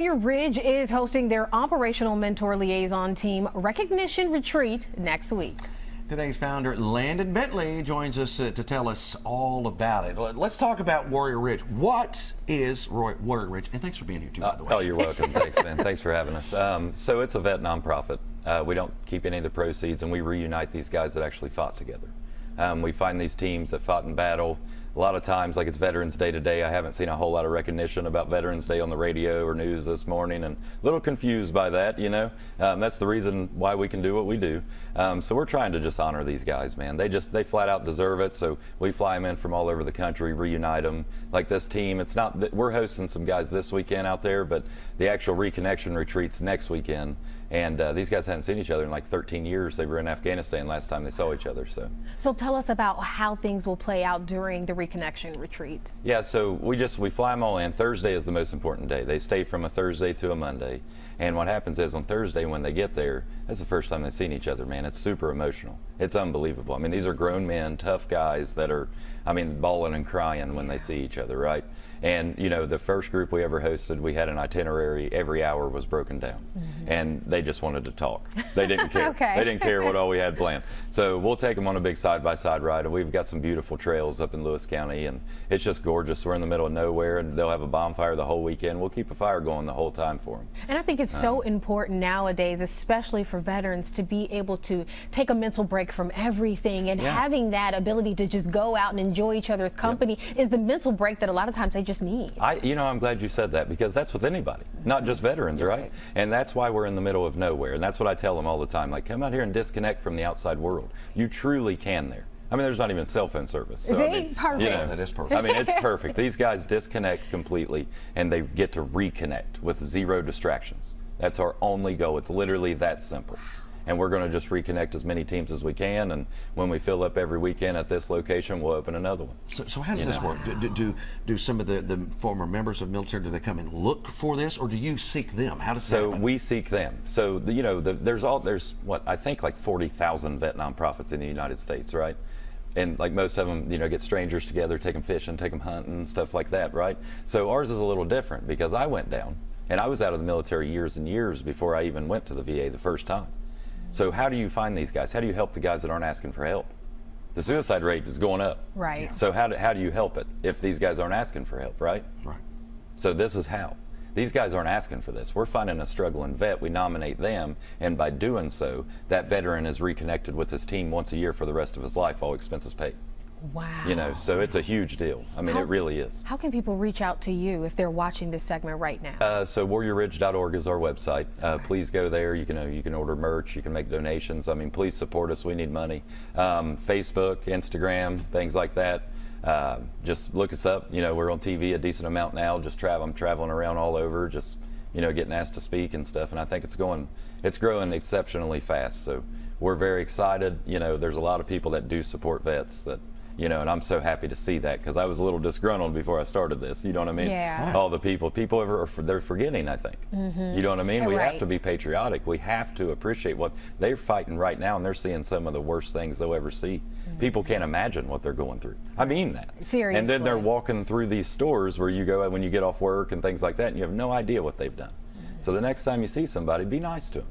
Warrior Ridge is hosting their Operational Mentor Liaison Team Recognition Retreat next week. Today's founder, Landon joins us to tell us all about it. Let's talk about Warrior Ridge. What is Warrior Ridge? And thanks for being here, too, by the way. Oh, you're welcome. Thanks, man. Thanks for having us. So it's a vet nonprofit. We don't keep any of the proceeds, and we reunite these guys that actually fought together. We find these teams that fought in battle. A lot of times, like it's Veterans Day today, I haven't seen a whole lot of recognition about Veterans Day on the radio or news this morning, and a little confused by that, you know. That's the reason why we can do what we do. So we're trying to just honor these guys, man. They flat out deserve it, so we fly them in from all over the country, reunite them. Like this team, it's not that we're hosting some guys this weekend out there, but the actual reconnection retreat's next weekend. And these guys hadn't seen each other in like 13 years. They were in Afghanistan last time they saw each other. So tell us about how things will play out during the reconnection retreat. Yeah, so we fly them all in. Thursday is the most important day. They stay from a Thursday to a Monday. And what happens is on Thursday when they get there, that's the first time they've seen each other, man. It's super emotional. It's unbelievable. I mean, these are grown men, tough guys that are, I mean, bawling and crying when they see each other, right? And, you know, the first group we ever hosted, we had an itinerary. Every hour was broken down. And they just wanted to talk. They didn't care. Okay. They didn't care what all we had planned. So we'll take them on a big side-by-side ride. And we've got some beautiful trails up in Lewis County, and it's just gorgeous. We're in the middle of nowhere, and they'll have a bonfire the whole weekend. We'll keep a fire going the whole time for them. And I think it's so important nowadays, especially for veterans, to be able to take a mental break from everything, and having that ability to just go out and enjoy each other's company is the mental break that a lot of times they just need. You know, I'm glad you said that, because that's with anybody, not just veterans, right? And that's why we're in the middle of nowhere. And that's what I tell them all the time, like, come out here and disconnect from the outside world. You truly can there. I mean, there's not even cell phone service. So, perfect. You know, that is perfect. I mean, it's perfect. These guys disconnect completely, and they get to reconnect with zero distractions. That's our only goal. It's literally that simple. And we're going to just reconnect as many teams as we can, and when we fill up every weekend at this location, we'll open another one. So how does this work? Do some of the former members of the military, do they come and look for this, or do you seek them? How does that happen? So we seek them. So you know, there's what I think like 40,000 vet nonprofits in the United States, right? And like most of them, you know, get strangers together, take them fishing, take them hunting, stuff like that, right? So ours is a little different, because I went down, and I was out of the military years and years before I even went to the VA the first time. So how do you find these guys? How do you help the guys that aren't asking for help? The suicide rate is going up. Right. Yeah. So how do you help it if these guys aren't asking for help, right? Right. So this is how. These guys aren't asking for this. We're finding a struggling vet, we nominate them, and by doing so, that veteran is reconnected with his team once a year for the rest of his life, all expenses paid. Wow. You know, so it's a huge deal. I mean, it really is. How can people reach out to you if they're watching this segment right now? So warriorridge.org is our website. Please go there. You can order merch. You can make donations. I mean, please support us. We need money. Facebook, Instagram, things like that. Just look us up. You know, we're on TV a decent amount now. I'm traveling around all over, just, you know, getting asked to speak and stuff. And I think it's growing exceptionally fast. So we're very excited. You know, there's a lot of people that do support vets that, you know, and I'm so happy to see that, because I was a little disgruntled before I started this. You know what I mean? Yeah. All the people they're forgetting, I think. You know what I mean? We have to be patriotic. We have to appreciate what they're fighting right now, and they're seeing some of the worst things they'll ever see. People can't imagine what they're going through. I mean that. Seriously. And then they're walking through these stores where you go when you get off work and things like that, and you have no idea what they've done. So the next time you see somebody, be nice to them.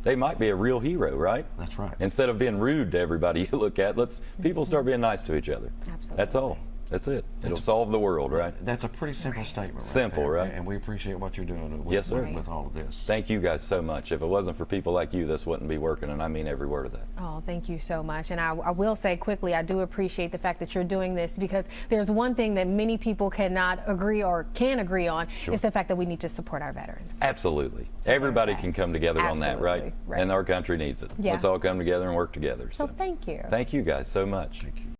They might be a real hero, right? That's right. Instead of being rude to everybody you look at, people start being nice to each other. Absolutely. That's all. That's it. It'll solve the world, right? That's a pretty simple statement. Simple, right? And we appreciate what you're doing Yes, sir. with all of this. Thank you guys so much. If it wasn't for people like you, this wouldn't be working, and I mean every word of that. Oh, thank you so much. And I will say quickly, I do appreciate the fact that you're doing this, because there's one thing that many people cannot agree or can agree on. Is the fact that we need to support our veterans. Absolutely. Everybody can come together on that, right? And our country needs it. Yeah. Let's all come together and work together. So thank you. Thank you guys so much. Thank you.